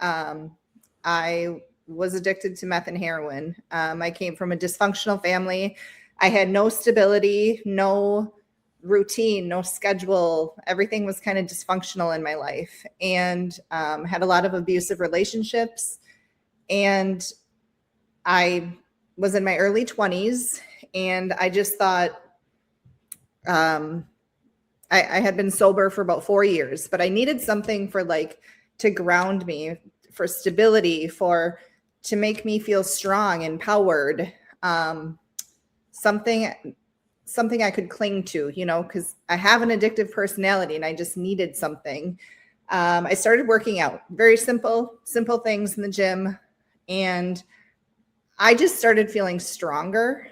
I was addicted to meth and heroin. I came from a dysfunctional family. I had no stability, no routine, no schedule. Everything was kind of dysfunctional in my life, and had a lot of abusive relationships. And I was in my early 20s, and I just thought, I had been sober for about 4 years, but I needed something for to ground me, for stability, to make me feel strong, empowered, something I could cling to, because I have an addictive personality and I just needed something. I started working out, very simple things in the gym, and I just started feeling stronger.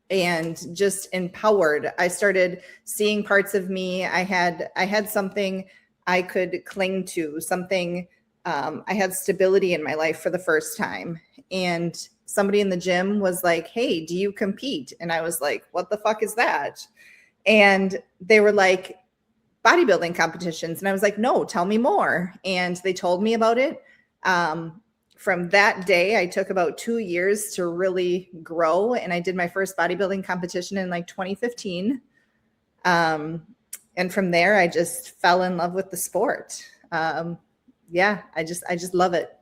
And just empowered. I started seeing parts of me. I had something I could cling to, something, I had stability in my life for the first time. And somebody in the gym was like, "Hey, do you compete?" And I was like, "What the fuck is that?" And they were like, "Bodybuilding competitions." And I was like, "No, tell me more." And they told me about it. From that day, I took about 2 years to really grow, and I did my first bodybuilding competition in 2015. And from there, I just fell in love with the sport. Yeah, I just love it.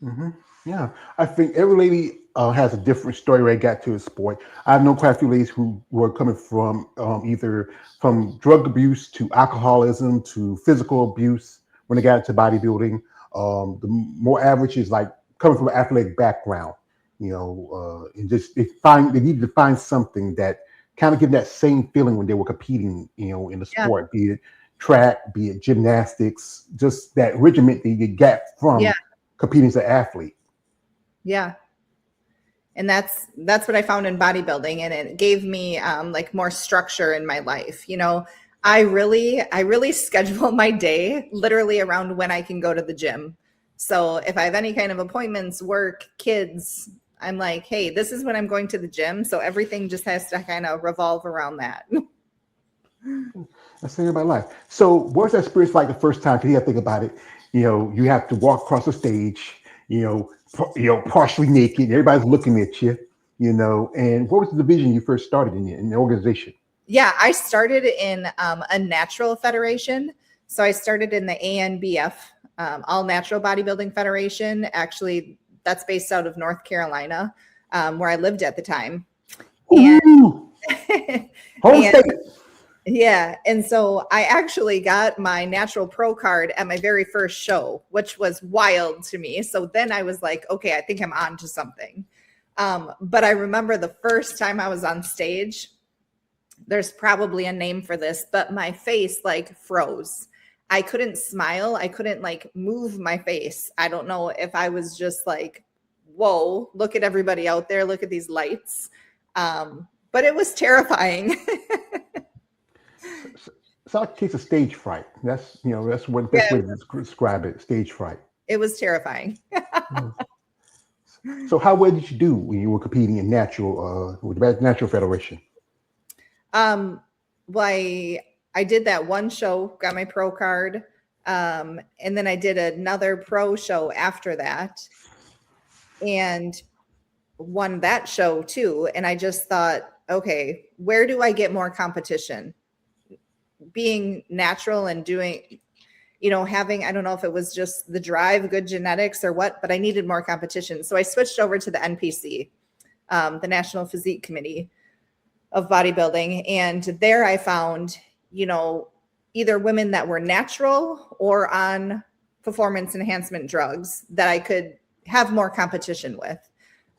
Mm-hmm. Yeah, I think every lady has a different story where they got to a sport. I've known quite a few ladies who were coming from either from drug abuse to alcoholism to physical abuse when they got into bodybuilding. The more average is like coming from an athletic background, and just they need to find something that kind of give that same feeling when they were competing, in the sport, be it track, be it gymnastics, just that regiment that you get from competing as an athlete. Yeah. And that's what I found in bodybuilding, and it gave me more structure in my life. I really schedule my day literally around when I can go to the gym. So if I have any kind of appointments, work, kids, I'm like, "Hey, this is when I'm going to the gym." So everything just has to kind of revolve around that. That's the thing about life. So what was that experience like the first time? Because you have to think about it. You have to walk across the stage, partially naked. Everybody's looking at you, and what was the division you first started in the organization? Yeah, I started in a natural federation. So I started in the ANBF, All Natural Bodybuilding Federation. Actually, that's based out of North Carolina, where I lived at the time. Ooh, home state. Yeah. And so I actually got my natural pro card at my very first show, which was wild to me. So then I was like, okay, I think I'm on to something. But I remember the first time I was on stage, there's probably a name for this, but my face froze. I couldn't smile. I couldn't move my face. I don't know if I was just whoa, look at everybody out there. Look at these lights. But it was terrifying. It's like a case of stage fright. That's what best way to describe it. Stage fright. It was terrifying. So how well did you do when you were competing in with the Natural Federation? Well, I did that one show, got my pro card, and then I did another pro show after that, and won that show too. And I just thought, okay, where do I get more competition? Being natural and doing, having, I don't know if it was just the drive, good genetics or what, but I needed more competition. So I switched over to the NPC, the National Physique Committee of Bodybuilding. And there I found, either women that were natural or on performance enhancement drugs that I could have more competition with.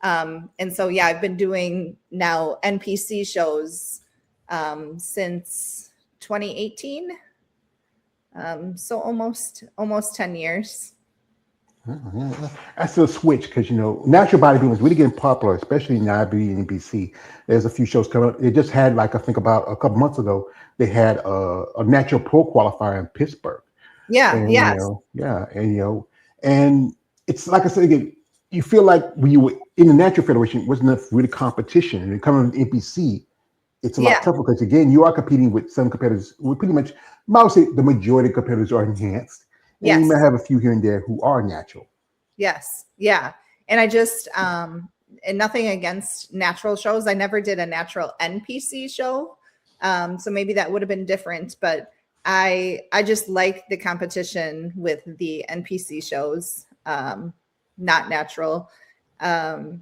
And so, I've been doing now NPC shows since 2018. So almost 10 years. That's a switch because natural bodybuilding is really getting popular, especially in the IB and NBC. There's a few shows coming up. They just had I think about a couple months ago, they had a natural pro qualifier in Pittsburgh. Yeah, and it's like I said again, you feel like when you were in the Natural Federation, it wasn't enough really competition, and coming to NPC, it's a lot tougher because again, you are competing with some competitors with pretty much I would say the majority of competitors are enhanced, and you may Yes. have a few here and there who are natural. Yes. Yeah. And I just and nothing against natural shows. I never did a natural NPC show. So maybe that would have been different, but I just like the competition with the NPC shows. Not natural. Um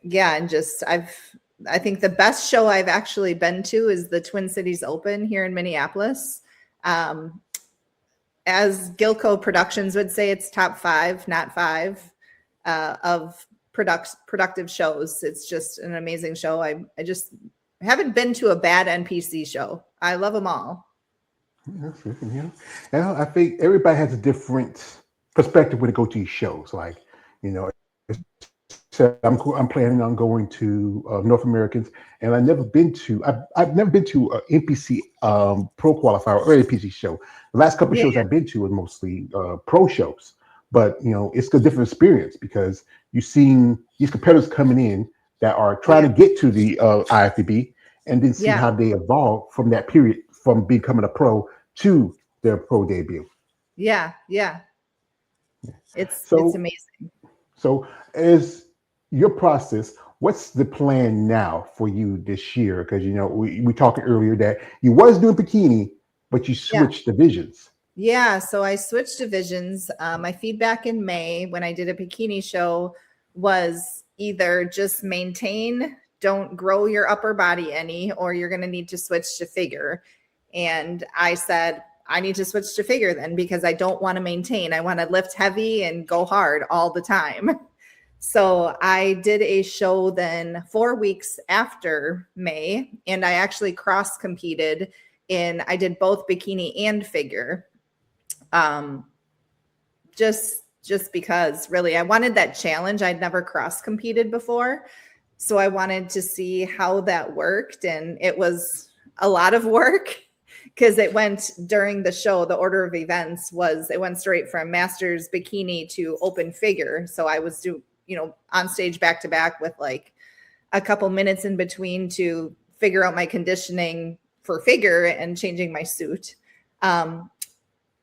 yeah, and just I think the best show I've actually been to is the Twin Cities Open here in Minneapolis. Um as Gilco Productions would say, it's top five, not five, of productive shows. It's just an amazing show. I just haven't been to a bad NPC show. I love them all. That's good, yeah. And I think everybody has a different perspective when they go to these shows. Like, so I'm planning on going to North Americans, and I've never been to an NPC pro qualifier or NPC show. The last couple of Yeah, shows I've been to were mostly pro shows, but it's a different experience because you've seen these competitors coming in that are trying yeah, to get to the IFBB, and then see yeah, how they evolve from that period from becoming a pro to their pro debut. yeah, yeah. It's So amazing. So, as your process, what's the plan now for you this year? Because we talked earlier that you was doing bikini, but you Yeah. switched divisions. Yeah, so I switched divisions. My feedback in May when I did a bikini show was either just maintain, don't grow your upper body any, or you're going to need to switch to figure. And I said, I need to switch to figure then because I don't want to maintain. I want to lift heavy and go hard all the time. So I did a show then 4 weeks after May, and I actually cross competed I did both bikini and figure. um just because really I wanted that challenge. I'd never cross competed before, so I wanted to see how that worked, and it was a lot of work because it went during the show. The order of events was it went straight from masters bikini to open figure, so I was on stage back to back with like a couple minutes in between to figure out my conditioning for figure and changing my suit.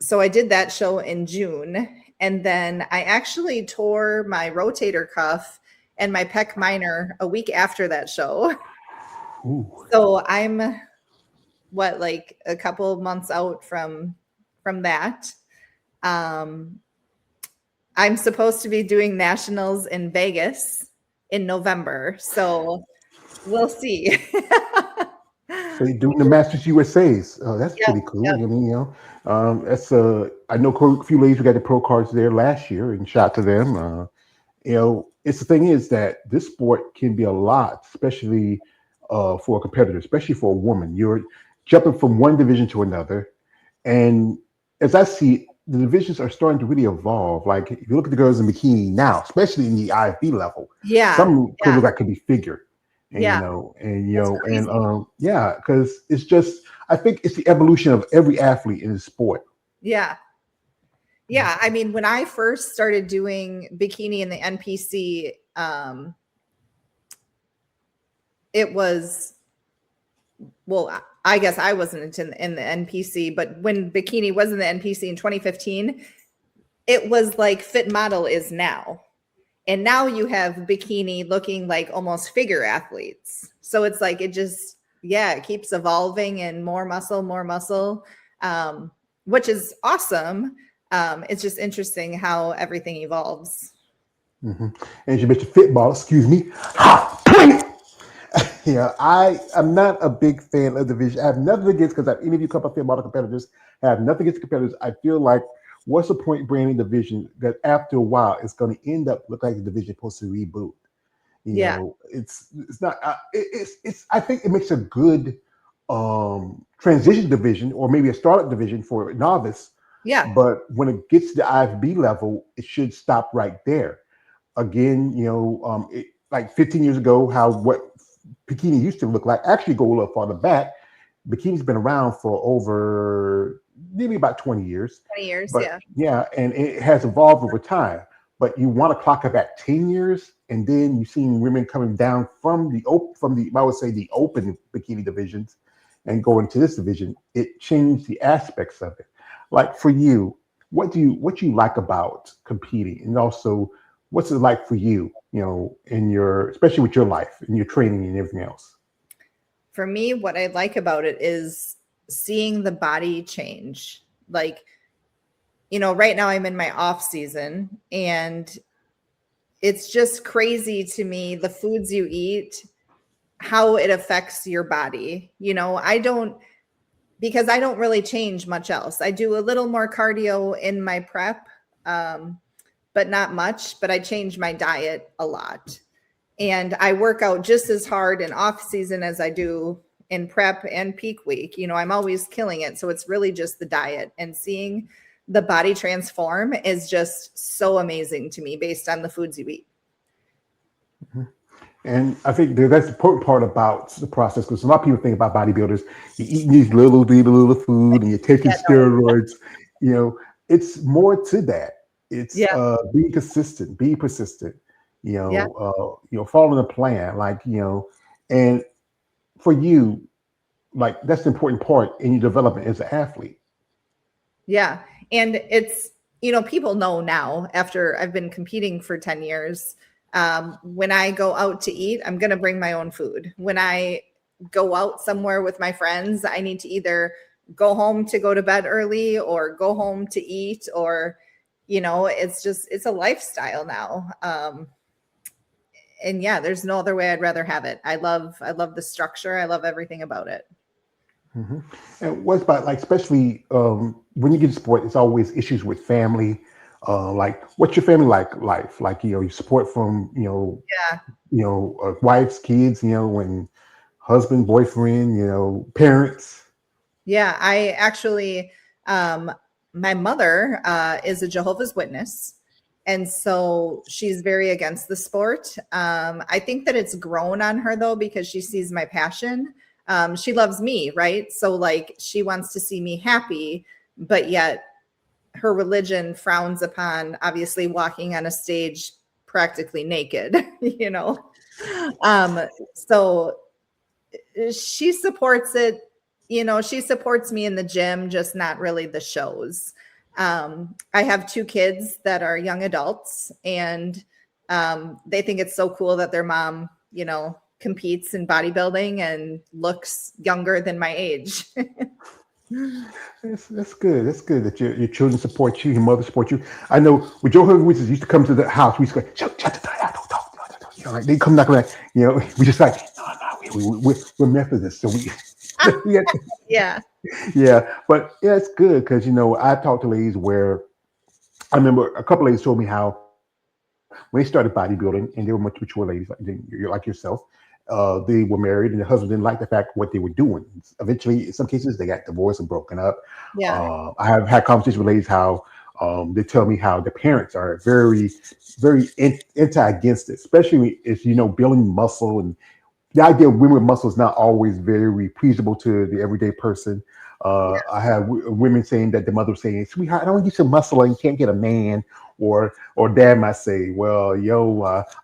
So I did that show in June. And then I actually tore my rotator cuff and my pec minor a week after that show. Ooh. So I'm like a couple of months out from that. Um, I'm supposed to be doing nationals in Vegas in November. So we'll see. So you're doing the Masters USA's. Oh, that's Yep, pretty cool. yep. That's I know a few ladies who got the pro cards there last year, and shout to them. It's the thing is that this sport can be a lot, especially for a competitor, especially for a woman. You're jumping from one division to another, and as I see it, the divisions are starting to really evolve. Like if you look at the girls in bikini now, especially in the IFB level, Yeah, some could yeah, look like could be figure, and yeah. It's crazy. yeah, because it's just I think it's the evolution of every athlete in the sport. Yeah. Yeah, I mean, when I first started doing bikini in the NPC, it was, well, I guess I wasn't in the NPC, but when bikini was in the NPC in 2015, it was like fit model is now. And now you have bikini looking like almost figure athletes. So it's like it keeps evolving and more muscle, which is awesome. It's just interesting how everything evolves. Mm-hmm. And you mentioned football, excuse me. Ha! Yeah, I'm not a big fan of the division. I have nothing against because I've interviewed a couple of football competitors. I have nothing against competitors. I feel like what's the point branding division that after a while it's going to end up look like the division supposed to reboot. Yeah. It's not. It's. I think it makes a good transition division or maybe a startup division for a novice. Yeah. But when it gets to the IFB level, it should stop right there. Again, like 15 years ago, how what bikini used to look like. Actually, go a little farther back. Bikini's been around for over maybe about 20 years. 20 years. But Yeah. yeah, and it has evolved over time. But you want to clock it back 10 years, and then you've seen women coming down from the I would say the open bikini divisions, and go into this division, it changed the aspects of it. Like for you, what you like about competing, and also what's it like for you, in your, especially with your life and your training and everything else. For me, what I like about it is seeing the body change. Like, right now I'm in my off season, and it's just crazy to me the foods you eat, how it affects your body. Because I don't really change much else. I do a little more cardio in my prep, but not much. But I change my diet a lot. And I work out just as hard in off season as I do in prep and peak week. I'm always killing it. So it's really just the diet, and seeing the body transform is just so amazing to me based on the foods you eat. And I think that's the important part about the process, because a lot of people think about bodybuilders, you're eating these little bitty little food and you're taking Yeah, no. steroids. You know, it's more to that. It's Yeah. being consistent, being persistent. Yeah. Following a plan, and for you, like that's the important part in your development as an athlete. Yeah. And people know now after I've been competing for 10 years, when I go out to eat, I'm going to bring my own food. When I go out somewhere with my friends, I need to either go home to go to bed early or go home to eat, or, it's a lifestyle now. And yeah, there's no other way I'd rather have it. I love the structure. I love everything about it. hmm And what's about, like, especially when you get to sport, it's always issues with family. Like, what's your family like life? Like, you support from Yeah. wives, kids, when husband, boyfriend, parents. Yeah. I actually, um, my mother is a Jehovah's Witness. And so she's very against the sport. I think that it's grown on her though, because she sees my passion. She loves me, right? So like she wants to see me happy, but yet her religion frowns upon obviously walking on a stage practically naked, you know? Um, so she supports it. She supports me in the gym, just not really the shows. I have two kids that are young adults, and they think it's so cool that their mom, competes in bodybuilding and looks younger than my age. That's good. That's good that your children support you, your mother support you. I know with Joe Hogan witches used to come to the house. We used to go, shut the door, don't talk, don't. Like they come knocking, like, we just like, no, we're Methodists, so we, we got, Yeah. yeah. But yeah, it's good because I talked to ladies where I remember a couple ladies told me how when they started bodybuilding and they were much mature ladies, like you're like yourself, they were married and the husband didn't like the fact what they were doing. Eventually, in some cases, they got divorced and broken up. Yeah. I have had conversations with ladies how they tell me how the parents are very, very anti against it, especially if building muscle, and the idea of women with muscle is not always very pleasurable to the everyday person. I have women saying that the mother was saying, "Sweetheart, I don't get some muscle and you can't get a man," or dad might say, "Well,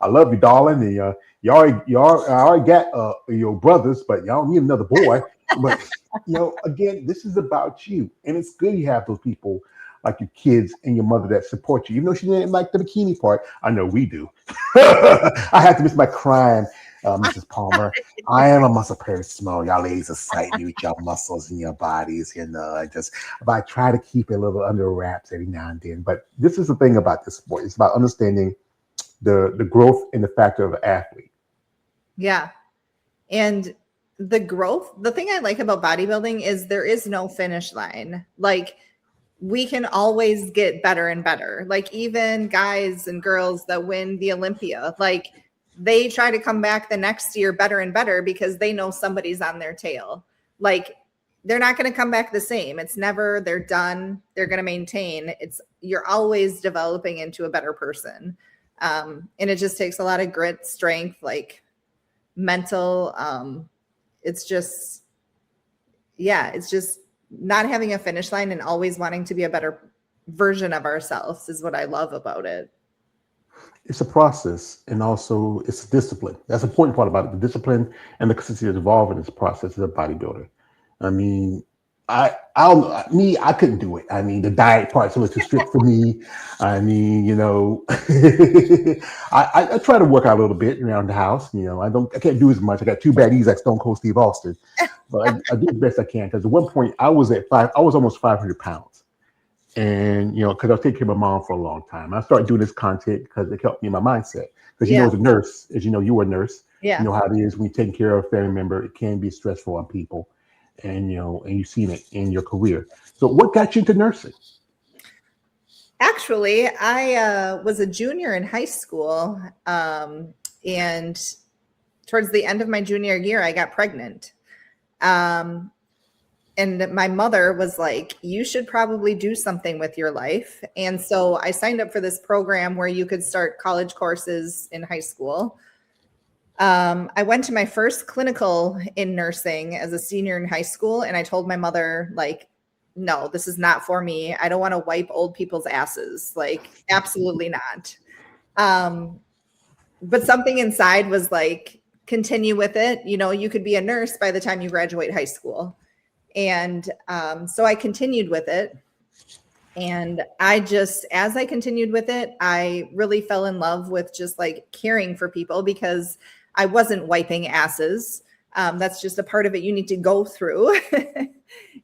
I love you, darling, and I already got your brothers, but y'all don't need another boy." But again, this is about you, and it's good you have those people like your kids and your mother that support you. Even though she didn't like the bikini part, I know we do. I had to miss my crime, Mrs. Palmer. I am a muscle person. Small. Y'all ladies excite me with your muscles and your bodies. But I try to keep it a little under wraps every now and then. But this is the thing about this sport. It's about understanding the growth and the factor of an athlete. Yeah. And the thing I like about bodybuilding is there is no finish line. Like we can always get better and better. Like even guys and girls that win the Olympia, like they try to come back the next year better and better because they know somebody's on their tail. Like they're not going to come back the same. It's never they're done. They're going to maintain. You're always developing into a better person. And it just takes a lot of grit, strength, like mental. It's just, yeah, it's just not having a finish line and always wanting to be a better version of ourselves is what I love about it. It's a process, and also it's a discipline. That's the important part about it. The discipline and the consistency involved in this process as a bodybuilder. I mean, I don't know. Me, I couldn't do it. I mean, the diet part's a little too strict for me. I mean, I try to work out a little bit around the house. I can't do as much. I got two bad knees like Stone Cold Steve Austin, but I do the best I can. Because at one point I was almost 500 pounds, and because I was taking care of my mom for a long time. I started doing this content because it helped me in my mindset. Because Yeah. as a nurse, as you know, you were a nurse. You Yeah. know how it is when you're taking care of a family member. It can be stressful on people, and you've seen it in your career. So, what got you into nursing? Actually, I was a junior in high school. And towards the end of my junior year, I got pregnant. Um, and my mother was like, you should probably do something with your life. And so I signed up for this program where you could start college courses in high school. I went to my first clinical in nursing as a senior in high school, and I told my mother, like, no, this is not for me. I don't want to wipe old people's asses. Like, absolutely not. Um, but something inside was like, continue with it. You could be a nurse by the time you graduate high school. And so I continued with it. And as I continued with it, I really fell in love with just like caring for people because I wasn't wiping asses. That's just a part of it you need to go through.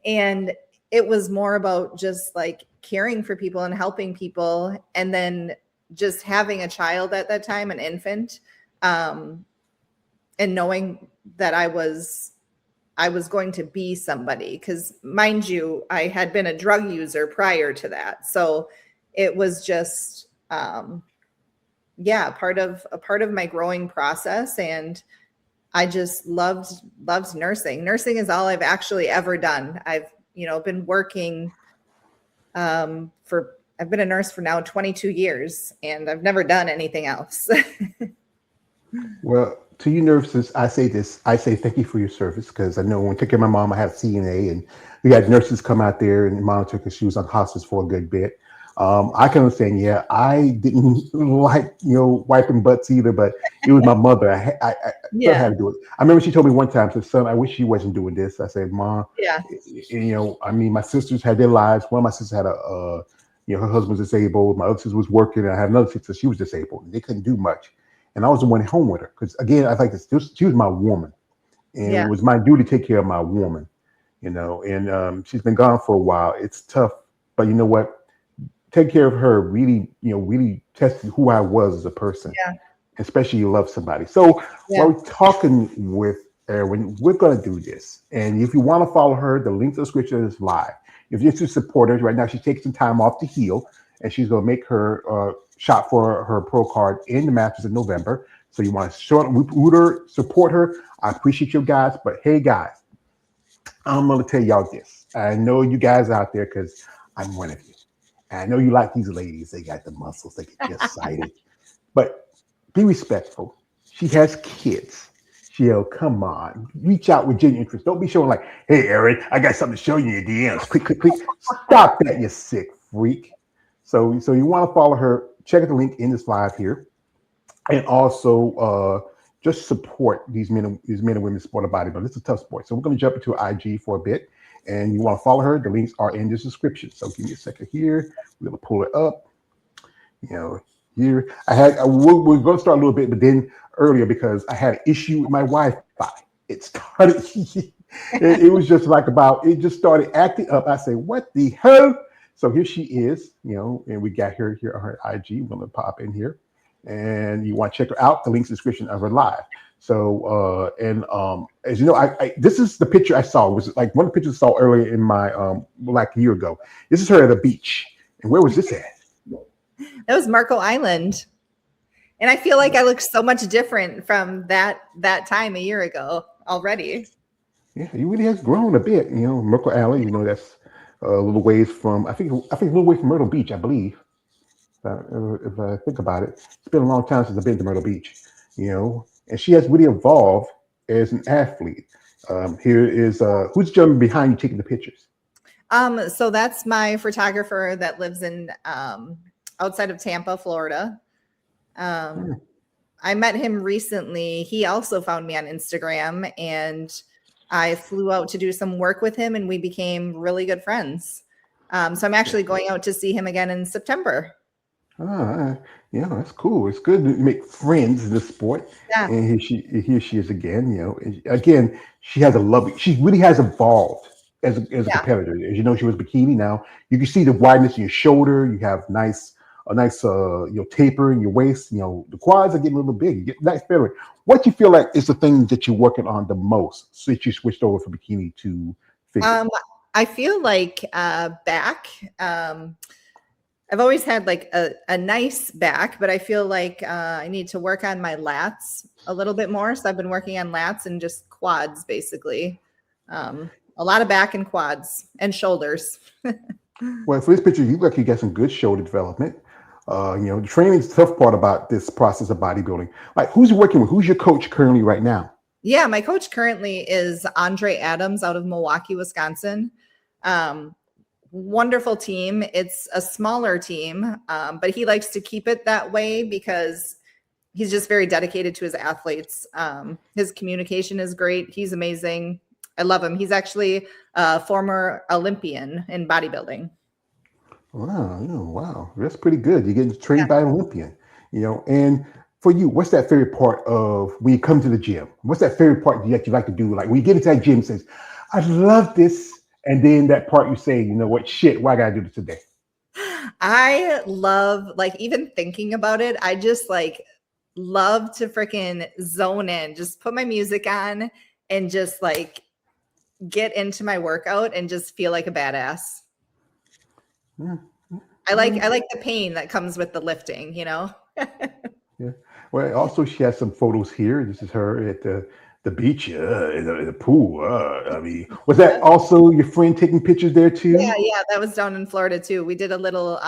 And it was more about just like caring for people and helping people. And then just having a child at that time, an infant, um, and knowing that I was going to be somebody, because mind you, I had been a drug user prior to that. So it was just, yeah, a part of my growing process. And I just loved nursing. Nursing is all I've actually ever done. I've, been working, I've been a nurse for now 22 years, and I've never done anything else. Well, to you nurses, I say this. I say thank you for your service because I know when I took care of my mom, I had a CNA, and we had nurses come out there and monitor because she was on hospice for a good bit. I can understand. Yeah, I didn't like wiping butts either, but it was my mother. I still Yeah. had to do it. I remember she told me one time, said, "Son, I wish she wasn't doing this." I said, "Mom, Yeah. I mean, my sisters had their lives. One of my sisters had her husband was disabled. My other sister was working, and I had another sister. She was disabled, and they couldn't do much." And I was the one at home with her because, again, I like this. She was my woman, and it Yeah. was my duty to take care of my woman. And she's been gone for a while. It's tough, but you know what? Take care of her really, really tested who I was as a person, Yeah. especially you love somebody. So while Yeah. we're talking with Erin, we're going to do this. And if you want to follow her, the link to the description is live. If you're to support her, right now she's taking some time off to heal, and she's going to make her shot for her pro card in the Masters in November. So you want to root her, support her. I appreciate you guys. But hey, guys, I'm going to tell y'all this. I know you guys out there because I'm one of you. And I know you like these ladies. They got the muscles. They get you excited. But be respectful. She has kids. She'll come on. Reach out with genuine interest. Don't be showing like, hey, Erin, I got something to show you in your DMs. Click, click, click. Stop that, you sick freak. So you want to follow her. Check out the link in this live here. And also just support these men and women sport of bodybuilding. It's a tough sport. So we're going to jump into IG for a bit. And you want to follow her. The links are in the description. So give me a second here. We're going to pull it up. Here we're going to start a little bit, but then earlier because I had an issue with my Wi-Fi. It started. It was just like it just started acting up. I say, what the hell? So here she is, and we got her here on her IG. We're going to pop in here, and you want to check her out. The link's in the description of her live. So as you know, I this is the picture I saw. It was like one of the pictures I saw earlier in my like a year ago. This is her at a beach, and where was this at? That was Marco Island. And I feel like I look so much different from that time a year ago already. Yeah, he really has grown a bit. Merkle Alley. That's a little ways from. I think a little way from Myrtle Beach, I believe. If I think about it, it's been a long time since I've been to Myrtle Beach. And she has really evolved as an athlete. Here is who's jumping behind you taking the pictures. So that's my photographer that lives in outside of Tampa, Florida. I met him recently. He also found me on Instagram, and I flew out to do some work with him and we became really good friends. So I'm actually going out to see him again in September. Ah, yeah, that's cool. It's good to make friends in the sport. Yeah. And here she is again. And again, she has a lovely. She really has evolved as a Yeah. competitor. As you know, she was bikini. Now you can see the wideness in your shoulder. You have a nice taper in your waist. The quads are getting a little big. You get nice feeling. What you feel like is the thing that you're working on the most since you switched over from bikini to figure? I feel like back. I've always had like a nice back, but I feel like I need to work on my lats a little bit more. So I've been working on lats and just quads, basically. A lot of back and quads and shoulders. Well, for this picture, you look like you got some good shoulder development. The training is the tough part about this process of bodybuilding. Like, who's you working with? Who's your coach currently right now? Yeah, my coach currently is Andre Adams out of Milwaukee, Wisconsin. Um, Wonderful team. It's a smaller team, but he likes to keep it that way because he's just very dedicated to his athletes. His communication is great. He's amazing. I love him. He's actually a former Olympian in bodybuilding. Wow, wow, that's pretty good. You're getting Yeah. trained by an Olympian, And for you, what's that favorite part of when you come to the gym? What's that favorite part that you like to do? Like when you get into that gym, and says, "I love this," and then that part you say, "You know what? Shit, why I gotta do this today?" I love, like, even thinking about it, I just like love to freaking zone in, just put my music on and just like get into my workout and just feel like a badass. Yeah. I like the pain that comes with the lifting, you know? Yeah. Well, also she has some photos here. This is her at the beach, in the pool. I mean, was that also your friend taking pictures there Yeah, too? yeah, that was down in Florida too. We did a little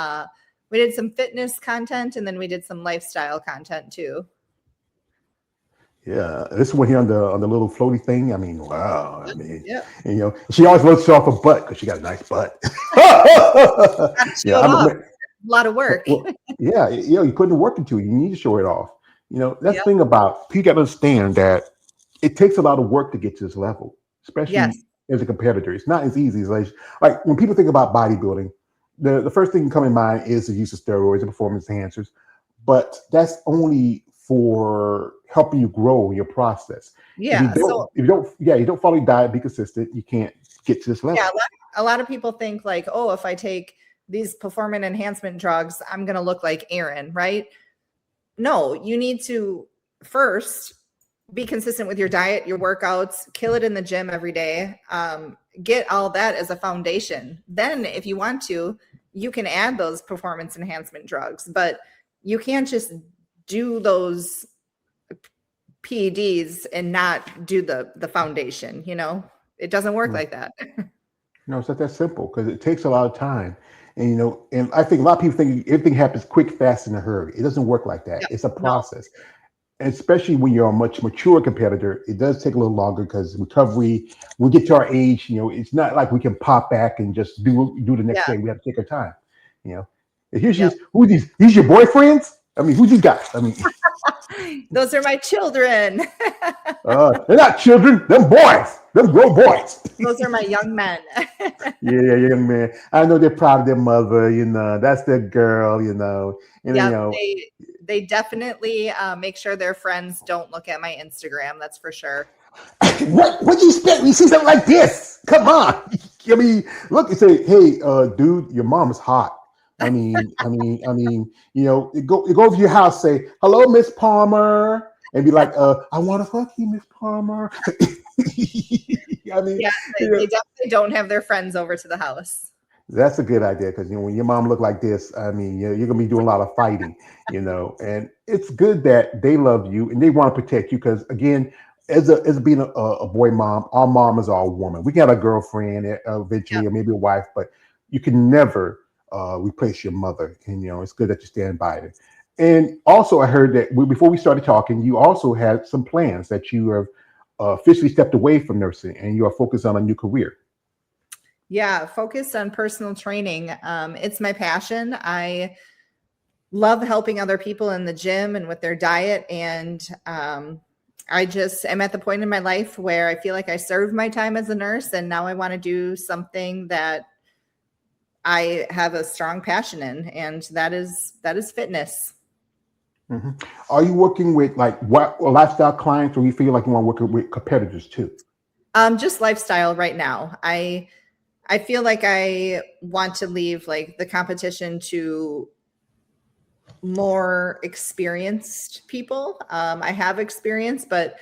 we did some fitness content and then we did some lifestyle content too. Yeah, this one here on the little floaty thing. I mean, wow. I mean, Yeah. she always looks off her butt because she got a nice butt. Gotta Yeah, show it off. A lot of work. well, yeah, you put the work into it. You need to show it off. That's Yeah. the thing about you got to understand that it takes a lot of work to get to this level, especially Yes. as a competitor. It's not as easy as like when people think about bodybuilding, the first thing to come in mind is the use of steroids and performance enhancers, but that's only for helping you grow in your process. If you Yeah. So don't, if you don't, yeah, you don't follow your diet, be consistent, you can't get to this yeah, level. a lot of people think like, oh, if I take these performance enhancement drugs, I'm gonna look like Erin, right? No, you need to first be consistent with your diet, your workouts, kill it in the gym every day. Get all that as a foundation. Then, if you want to, you can add those performance enhancement drugs, but you can't just do those PEDs and not do the foundation. It doesn't work Right. like that. It's not that simple because it takes a lot of time. And I think a lot of people think everything happens quick, fast, in a hurry. It doesn't work like that. Yeah, It's a no, process. And especially when you're a much mature competitor, it does take a little longer because recovery, we get to our age, it's not like we can pop back and just do the next yeah, day. We have to take our time, you know. And here she yep. is. Who are these? These your boyfriends? I mean, who's these guys? I mean, Those are my children. they're not children, them boys, them grown boys. Those are my young men. Yeah, young man. I know they're proud of their mother, that's their girl, and Yep, they definitely make sure their friends don't look at my Instagram. That's for sure. what do you expect when you see something like this? Come on. I mean, look and say, hey, dude, your mom is hot. You go over to your house, say, hello, Miss Palmer, and be like, I want to fuck you, Miss Palmer. I mean, Yeah, you know, they definitely don't have their friends over to the house. that's a good idea because when your mom look like this, I mean, you're gonna be doing a lot of fighting, and it's good that they love you and they want to protect you because again, as being a boy mom, our mom is all woman. We got a girlfriend Yep. eventually or maybe a wife, but you can never replace your mother. And it's good that you stand by it. And also, I heard that before we started talking, you also had some plans that you have officially stepped away from nursing and you are focused on a new career. Yeah, focused on personal training. It's my passion. I love helping other people in the gym and with their diet. And I just am at the point in my life where I feel like I served my time as a nurse, and now I want to do something that I have a strong passion in, and that is fitness. Hmm. Are you working with like what lifestyle clients, or you feel like you want to work with competitors too? Just lifestyle right now. I feel like I want to leave like the competition to more experienced people. I have experience, but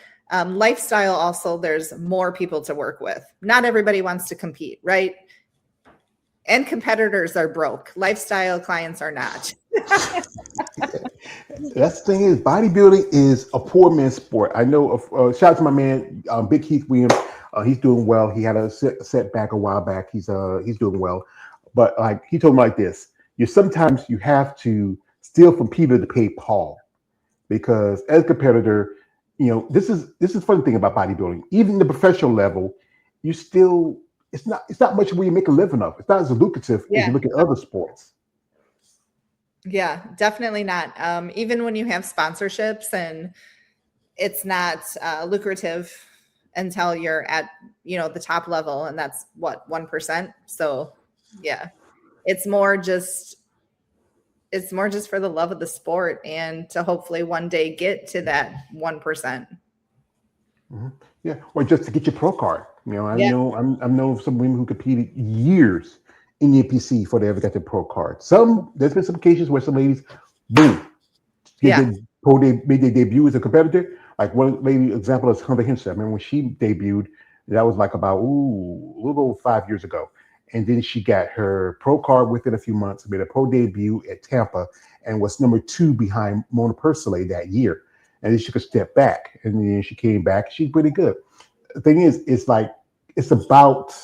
lifestyle also, there's more people to work with. Not everybody wants to compete, right? And competitors are broke. Lifestyle clients are not. That's the thing is, bodybuilding is a poor man's sport. I know. Shout out to my man, Big Keith Williams. He's doing well. He had a setback a while back. He's doing well, but like he told me like this: you sometimes you have to steal from Peter to pay Paul, because as a competitor, this is the funny thing about bodybuilding. Even the professional level, you still it's not much where you make a living of. It's not as lucrative as you Yeah. look at other sports. Yeah, definitely not. Even when you have sponsorships, and it's not lucrative until you're at, the top level, and that's what, 1%. So yeah, it's more just it's more just for the love of the sport and to hopefully one day get to that 1%. Hmm. Yeah, or just to get your pro card. Yeah. I know of some women who competed years in the APC before they ever got their pro card. There's been some occasions where some ladies, boom, get Yeah. their made their debut as a competitor. Like one lady example is Hunter Henson. I remember when she debuted, that was like about a little over 5 years ago. And then she got her pro card within a few months, made a pro debut at Tampa, and was number two behind Mona Persilay that year. And then she could step back, and then she came back. She's pretty good. The thing is, it's about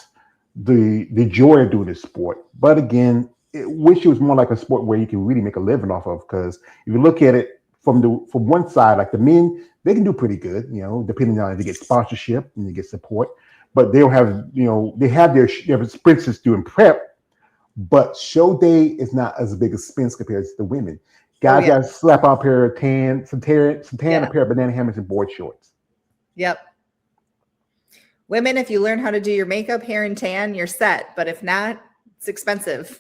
the joy of doing this sport. But again, wish it was more like a sport where you can really make a living off of. Because if you look at it from one side, like the men, they can do pretty good, depending on if they get sponsorship and they get support. But they'll have, they have their expenses doing prep, but show day is not as big a expense compared to the women. Oh Guys yeah. got to slap on a pair of tan, a Yeah. pair of banana hammers, and board shorts. Yep. Women, if you learn how to do your makeup, hair, and tan, you're set. But if not, it's expensive.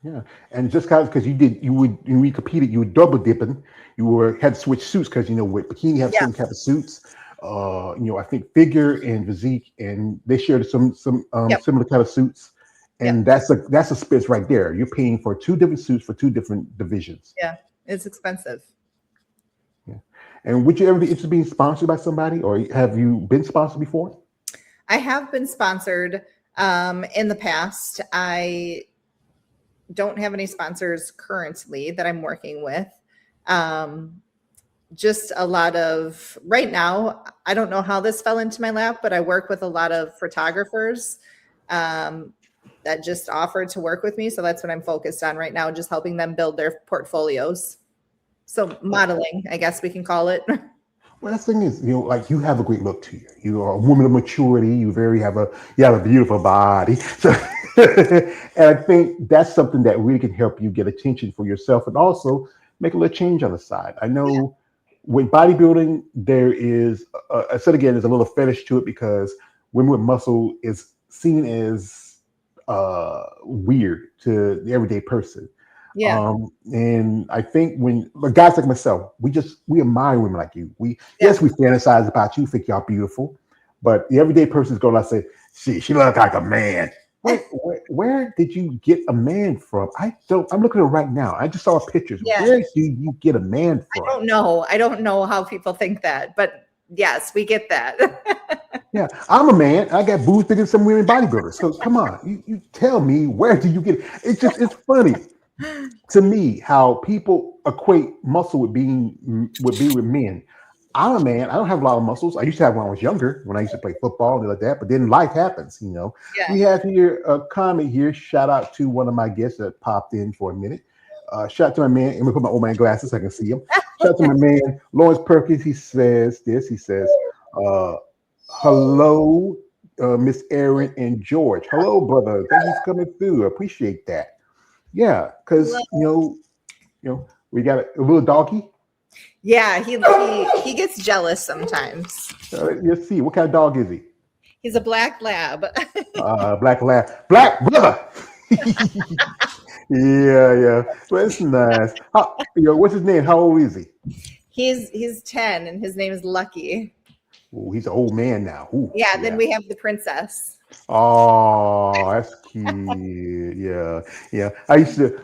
Yeah, and just because when we competed, you were double dipping. Had to switch suits because with bikini have Yeah. certain type of suits. I think figure and physique, and they shared some Yep. similar kind of suits, Yep. and that's a space right there. You're paying for two different suits for two different divisions. Yeah. It's expensive. Yeah, and would you ever be interested in being sponsored by somebody, or have you been sponsored before? I have been sponsored in the past. I don't have any sponsors currently that I'm working with. Um, just a lot of right now, I don't know how this fell into my lap, but I work with a lot of photographers that just offered to work with me. So that's what I'm focused on right now, just helping them build their portfolios. So modeling, I guess we can call it. Well, the thing is, like you have a great look to you. You are a woman of maturity. You have a beautiful body. So, and I think that's something that really can help you get attention for yourself, and also make a little change on the side. I Yeah. know with bodybuilding, there is, I said again, there's a little fetish to it because women with muscle is seen as weird to the everyday person. Yeah. And I think but guys like myself, we admire women like you. Yeah. We fantasize about you, think y'all beautiful, but the everyday person is going to say, she look like a man. Where did you get a man from? I'm looking at it right now. I just saw pictures. Yeah. Where do you get a man from? I don't know how people think that, but yes, we get that. Yeah, I'm a man. I got boobs bigger than some women bodybuilders. So come on, you tell me, where do you get it? It's funny to me how people equate muscle with being with men. I'm a man. I don't have a lot of muscles. I used to have when I was younger, when I used to play football and like that. But then life happens. Yeah. We have here a comment here. Shout out to one of my guests that popped in for a minute. Shout out to my man. I'm gonna put my old man glasses so I can see him. Shout out to my man Lawrence Perkins. He says this. He says, "Hello, Miss Erin and George. Hello, brother. Thank you for coming through. I appreciate that." Yeah, because we got a little doggy. Yeah, he gets jealous sometimes. Let's see. What kind of dog is he? He's a black lab. Black lab. Black brother. Yeah, yeah. Well, it's nice. What's his name? How old is he? He's 10 and his name is Lucky. Oh, he's an old man now. Ooh, Yeah, then yeah. we have the princess. Oh, that's cute. Yeah, yeah. I used to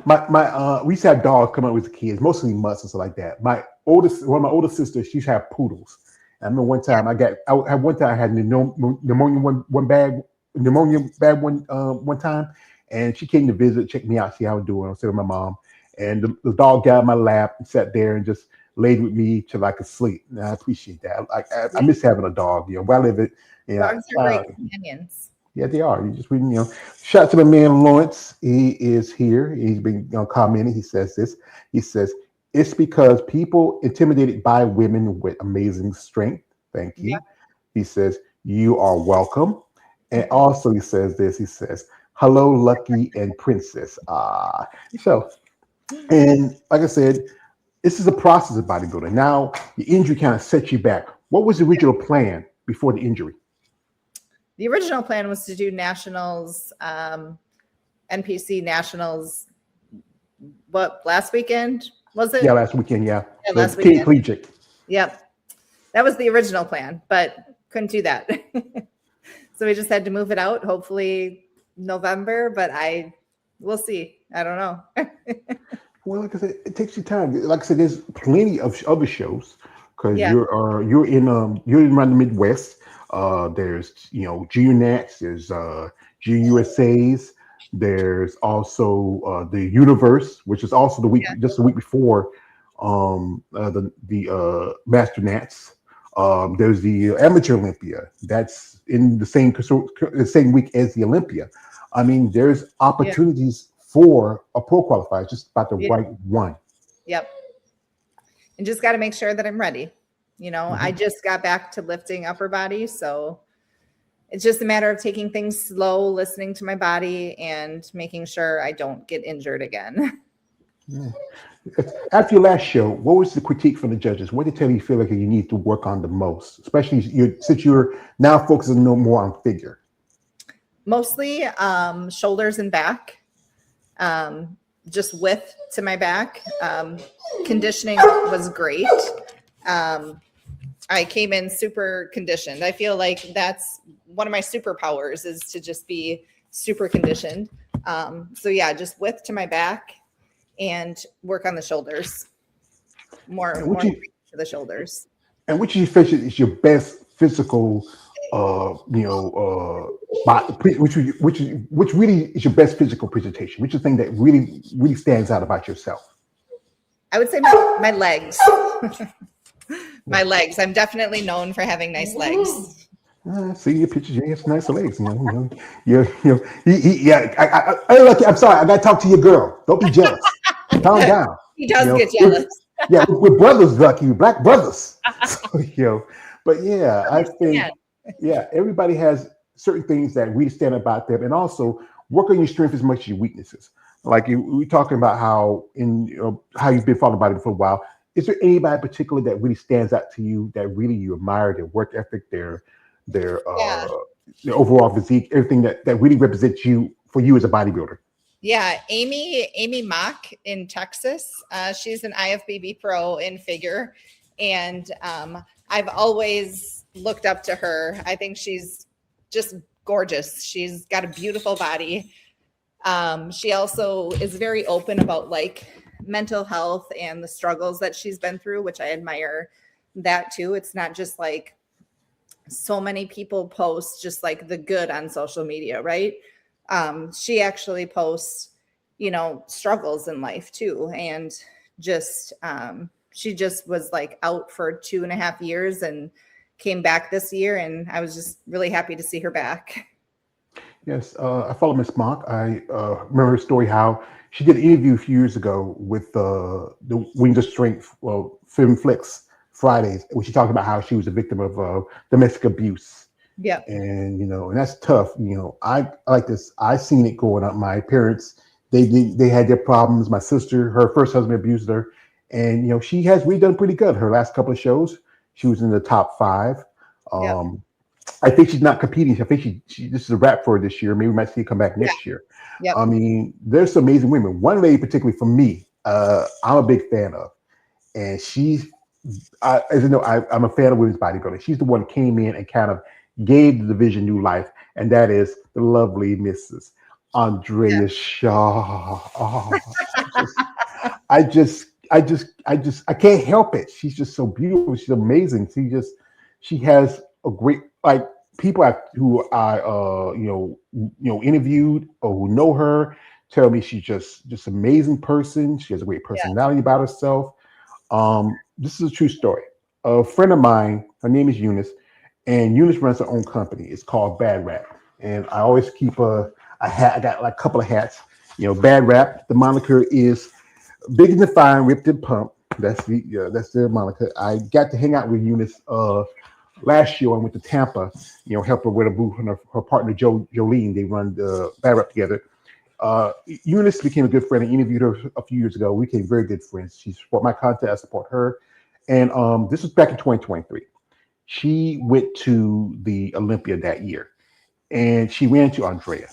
we used to have dogs come up with the kids, mostly mutts and stuff like that. One of my older sisters, she used to have poodles. I remember one time I had pneumonia one time, and she came to visit, check me out, see how I'm doing. I was with my mom, and the dog got on my lap and sat there and just laid with me till I could sleep. And I appreciate that. I miss having a dog. Where I live it. Yeah, Dogs are great companions. yeah, they are. Shout out to the man Lawrence. He is here. He's been commenting. He says this. He says it's because people intimidated by women with amazing strength. Thank you. Yeah. He says you are welcome. And Mhm. also he says this. He says hello, Lucky and Princess. So and like I said, this is a process of bodybuilding. Now the injury kind of sets you back. What was the original plan before the injury? The original plan was to do nationals, NPC nationals. What, last weekend was it? Yeah, last weekend. Yeah, Yeah, the last King weekend. Collegiate. Yep, that was the original plan, but couldn't do that. So we just had to move it out. Hopefully November, but we'll see. I don't know. Well, like I said, it takes you time. Like I said, there's plenty of other shows because Yeah. you're in around the Midwest. There's Junior Nats, there's Junior USA's, there's also the Universe, which is also just the week before the Master Nats. There's the Amateur Olympia that's in the same week as the Olympia. I mean, there's opportunities for a pro qualifier, just about the right one. Yep. And just got to make sure that I'm ready. I just got back to lifting upper body. So it's just a matter of taking things slow, listening to my body, and making sure I don't get injured again. Yeah. After your last show, what was the critique from the judges? What did you feel like you need to work on the most, especially since you're now focusing no more on figure? Mostly shoulders and back, just width to my back. Conditioning was great. I came in super conditioned. I feel like that's one of my superpowers, is to just be super conditioned. So yeah, just width to my back and work on the shoulders. More to the shoulders. And which you feel is your best physical which really is your best physical presentation? Which is the thing that really stands out about yourself? I would say my legs. My legs. I'm definitely known for having nice legs. See your pictures. You have nice legs. I'm sorry. I got to talk to your girl. Don't be jealous. Calm down. He does get jealous. We're brothers, Lucky, black brothers. So, but yeah, I think everybody has certain things that really stand about them, and also work on your strength as much as your weaknesses. Like we're talking about how you've been following body for a while. Is there anybody in particular that really stands out to you, that really you admire, their work ethic, their overall physique, everything that really represents you for you as a bodybuilder? Yeah, Amy Mock in Texas. She's an IFBB pro in figure, and I've always looked up to her. I think she's just gorgeous. She's got a beautiful body. She also is very open about mental health and the struggles that she's been through, which I admire that too. It's not just so many people post just the good on social media, right? She actually posts, struggles in life too. And just, she just was out for 2.5 years and came back this year. And I was just really happy to see her back. Yes, I follow Miss Mock. I remember her story, how she did an interview a few years ago with the Wings of Strength, Film Flicks Fridays, where she talked about how she was a victim of domestic abuse. Yeah. And and that's tough. I like this. I seen it growing up. My parents, they had their problems. My sister, her first husband abused her, and she has really done pretty good. Her last couple of shows, she was in the top five. Yep. Um, I think she's not competing. I think she this is a wrap for her this year. Maybe we might see her come back Yeah. next year. Yep. I mean, there's some amazing women. One lady, particularly for me, I'm a big fan of, and as you know, I'm a fan of women's bodybuilding. She's the one that came in and kind of gave the division new life, and that is the lovely Mrs. Andrea Shaw. Oh, I can't help it. She's just so beautiful. She's amazing. She has a great, like, people who I interviewed or who know her tell me she's just amazing person. She has a great Yeah. personality about herself. This is a true story. A friend of mine, her name is Eunice, and Eunice runs her own company. It's called Bad Rap, and I always keep a hat. I got like a couple of hats. Bad Rap. The moniker is Big and Defined, Ripped and Pumped. That's the moniker. I got to hang out with Eunice last year. I went to Tampa. Help her with a booth, and her partner Jolene. They run the Bad Rap together. Eunice became a good friend. I interviewed her a few years ago. We became very good friends. She support my content. I support her. And this was back in 2023. She went to the Olympia that year, and she ran into Andrea.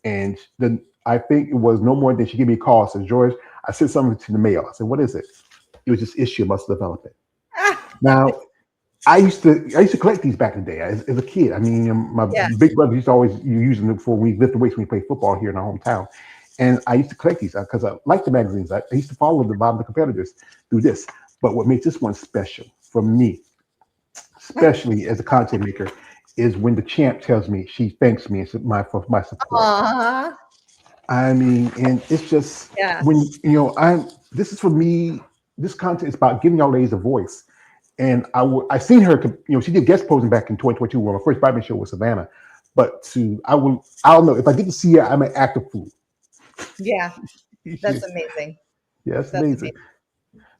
And then I think it was no more than she gave me a call. And said, George, I sent something to the mail. I said, what is it? It was this issue of Muscle Development. Now, I used to collect these back in the day as a kid. I mean, my Yeah. big brother used to always use them before we lifted weights when we played football here in our hometown. And I used to collect these because I liked the magazines. I used to follow the bottom of the competitors through this. But what makes this one special for me, especially as a content maker, is when the champ tells me she thanks me for my support. Aw. I mean, and it's just Yeah. when this is for me. This content is about giving y'all ladies a voice. And I seen her, she did guest posing back in 2022 when my first Bible show was Savannah. But I don't know, if I get to see her, I'm an active fool. Yeah. That's Yes, amazing. it's That's amazing. amazing.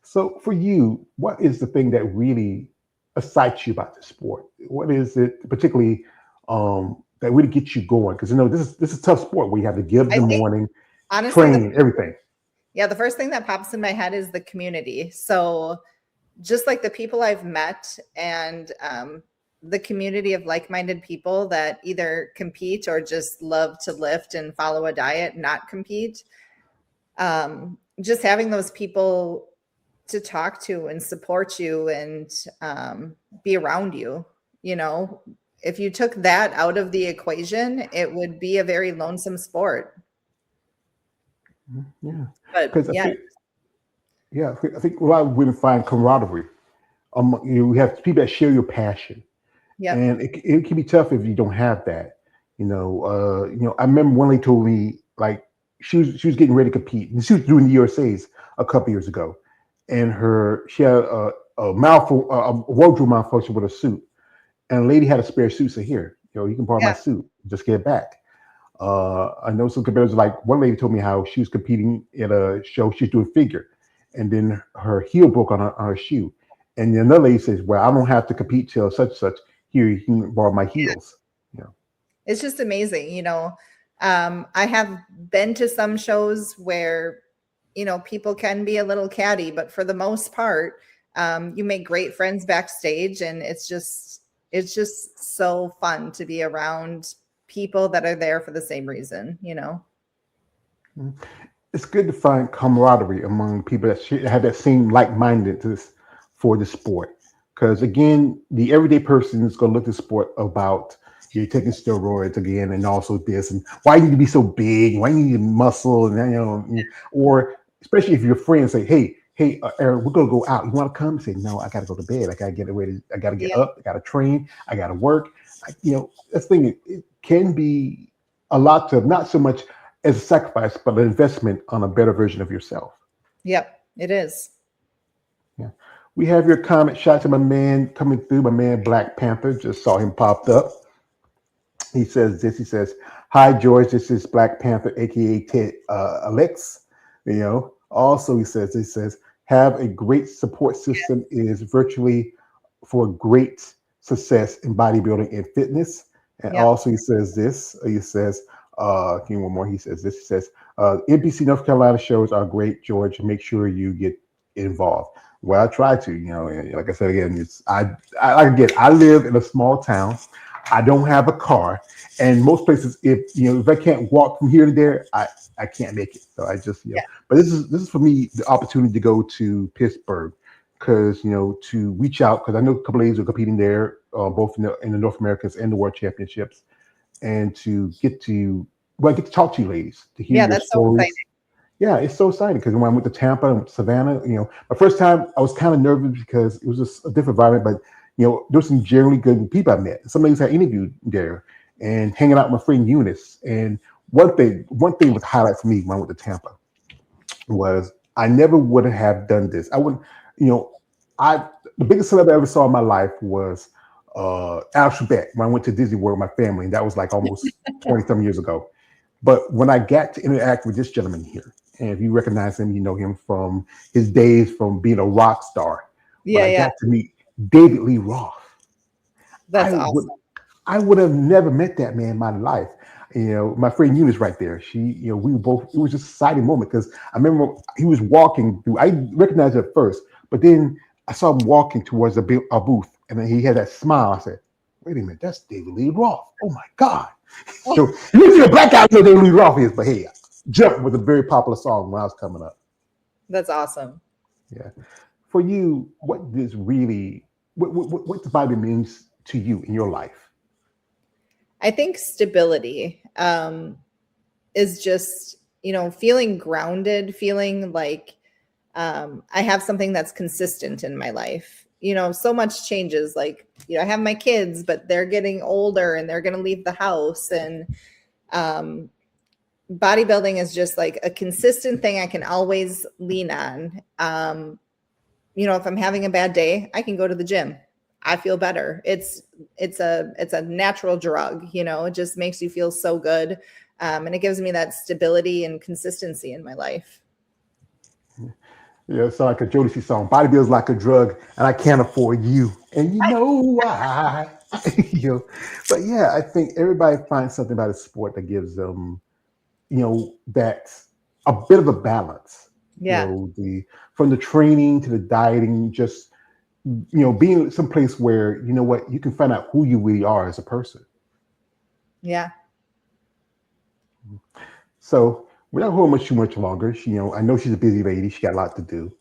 So for you, what is the thing that really excites you about the sport? What is it particularly that really gets you going? Because this is a tough sport where you have to get up in I the think morning, honestly, train, everything. the first thing that pops in my head is the community. So just like the people I've met and the community of like-minded people that either compete or just love to lift and follow a diet, not compete. Just having those people to talk to and support you and be around you. If you took that out of the equation, it would be a very lonesome sport. Yeah, But because yeah, I think a lot of women find camaraderie. You have people that share your passion, yep, and it can be tough if you don't have that. I remember one lady told me, like, she was getting ready to compete, and she was doing the USA's a couple years ago, and she had a wardrobe malfunction with a suit, and a lady had a spare suit. Said, "Here, you can borrow my yeah, suit. Just get it back." I know some competitors, like one lady told me how she was competing at a show. She's doing figure, and then her heel broke on her shoe. And then another lady says, "Well, I don't have to compete till such and such. Here, you can borrow my heels." it's just amazing. I have been to some shows where people can be a little catty, but for the most part, you make great friends backstage, and it's just so fun to be around people that are there for the same reason. It's good to find camaraderie among people that have that same like-mindedness for the sport. Because again, the everyday person is going to look at the sport about you're taking steroids again, and also this, and why you need to be so big, why you need muscle, and or especially if your friends say, "Hey, Erin, we're gonna go out. You want to come?" Say, "No, I got to go to bed. I got to get ready. I got to get Yeah. up. I got to train. I got to work." That's the thing. It can be a lot to not so much as a sacrifice, but an investment on a better version of yourself. Yep, it is. Yeah. We have your comment. Shout out to my man coming through, my man Black Panther. Just saw him popped up. He says this. He says, "Hi George, this is Black Panther, aka Ted Alex." Also he says, "Have a great support system is virtually for great success in bodybuilding and fitness." And Yep. also he says this. He says, give me one more. He says this. He says, "NBC North Carolina shows are great, George. Make sure you get involved. Well, I try to, and like I said again, I live in a small town. I don't have a car, and most places, if I can't walk from here to there, I can't make it. So I just, Yeah. but this is for me the opportunity to go to Pittsburgh because to reach out because I know a couple of ladies are competing there, both in the North Americas and the World Championships, and to get to talk to you ladies to hear Yeah, your that's so exciting. stories. Yeah, it's so exciting because when I went to Tampa and Savannah, my first time I was kind of nervous because it was just a different environment, but there was some generally good people I met. Some ladies I interviewed there and hanging out with my friend Eunice. And one thing was a highlight for me when I went to Tampa was I never would have done this. I wouldn't, you know, I the biggest celeb I ever saw in my life was Al Trebek when I went to Disney World with my family, and that was like almost 20 some years ago. But when I got to interact with this gentleman here, and if you recognize him, you know him from his days from being a rock star. When Yeah, I yeah. got to meet David Lee Roth, That's I would awesome. I would have never met that man in my life. My friend Eunice right there. She, we were both. It was just a exciting moment because I remember he was walking through. I recognized it at first, but then I saw him walking towards a booth, and then he had that smile. I said, "Wait a minute, that's David Lee Roth. Oh my God!" So usually a black guy know David Lee Roth is, but hey, "Jump" was a very popular song when I was coming up. That's awesome. Yeah. For you, what the Bible means to you in your life? I think stability is just, feeling grounded, feeling like I have something that's consistent in my life. So much changes. Like, I have my kids, but they're getting older and they're going to leave the house. And um, bodybuilding is just like a consistent thing I can always lean on. If I'm having a bad day, I can go to the gym. I feel better. It's a natural drug. It just makes you feel so good, and it gives me that stability and consistency in my life. Yeah, it's like a Jodeci song. Bodybuilding's like a drug, and I can't afford you. And you know why? you know, but yeah, I think everybody finds something about a sport that gives them, that a bit of a balance. Yeah, The from the training to the dieting, just being someplace where what you can find out who you really are as a person. yeah. So we're not holding much longer. I know she's a busy lady. She got a lot to do.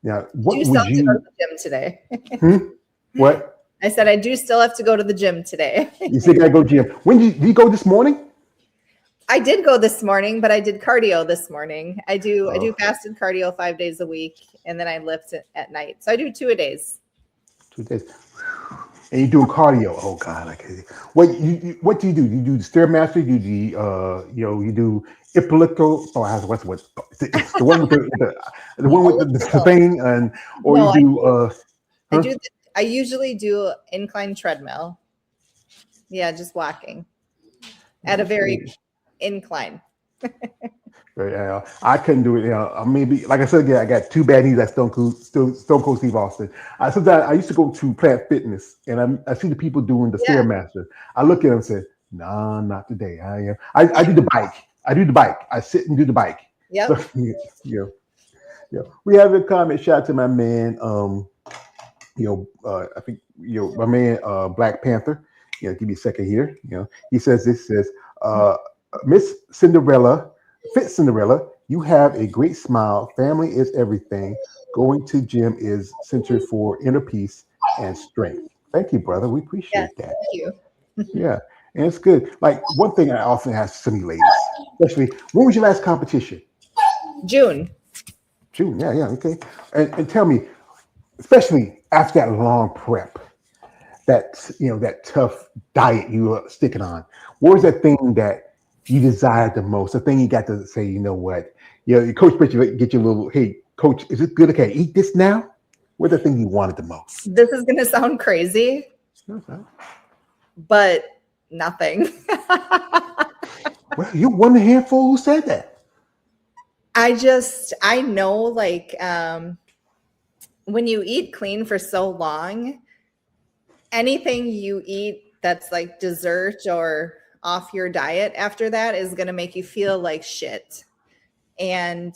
Now, I do what still would have to go to you? the gym today. Hmm? What? I said I do still have to go to the gym today. You still gotta go gym. When did you go this morning? I did go this morning, but I did cardio this morning. I do Oh, fasted cardio 5 days a week, and then I lift at night. So I do 2 a days. 2 days. And you're doing cardio. Oh God, I can't. What do you do? You do the stairmaster. You do you do elliptical. Oh, what's it's the one with the one with the Elliptical. thing, and or you No, do I huh? do. I usually do incline treadmill. Yeah, just walking at a very Okay. incline. Right, I couldn't do it. Maybe like I said again, I got two bad knees. That Stone Cold Steve Austin. Sometimes I used to go to Planet Fitness, and I see the people doing the Yeah. stairmaster. I look at them and say, "Nah, not today." I do the bike. I do the bike. I sit and do the bike. So Yep. we have a comment. Shout out to my man. I think my man Black Panther. Give me a second here. He says uh, Miss Cinderella, Fit Cinderella, you have a great smile. Family is everything. Going to gym is center for inner peace and strength. Thank you, brother. We Yeah. appreciate that. Thank you. Yeah, and it's good. Like one thing I often ask some of you ladies, especially when was your last competition? June. June. Yeah, yeah, okay. And tell me, especially after that long prep, that tough diet you were sticking on. What was that thing that you desired the most? The thing you got to say, you know what? Your coach get you a little, hey, coach, is it good? Okay, eat this now. What's the thing you wanted the most? This is gonna sound crazy, Okay. but nothing. Well, you're one handful who said that. I know, like, when you eat clean for so long, anything you eat that's like dessert or off your diet after that is going to make you feel like shit. And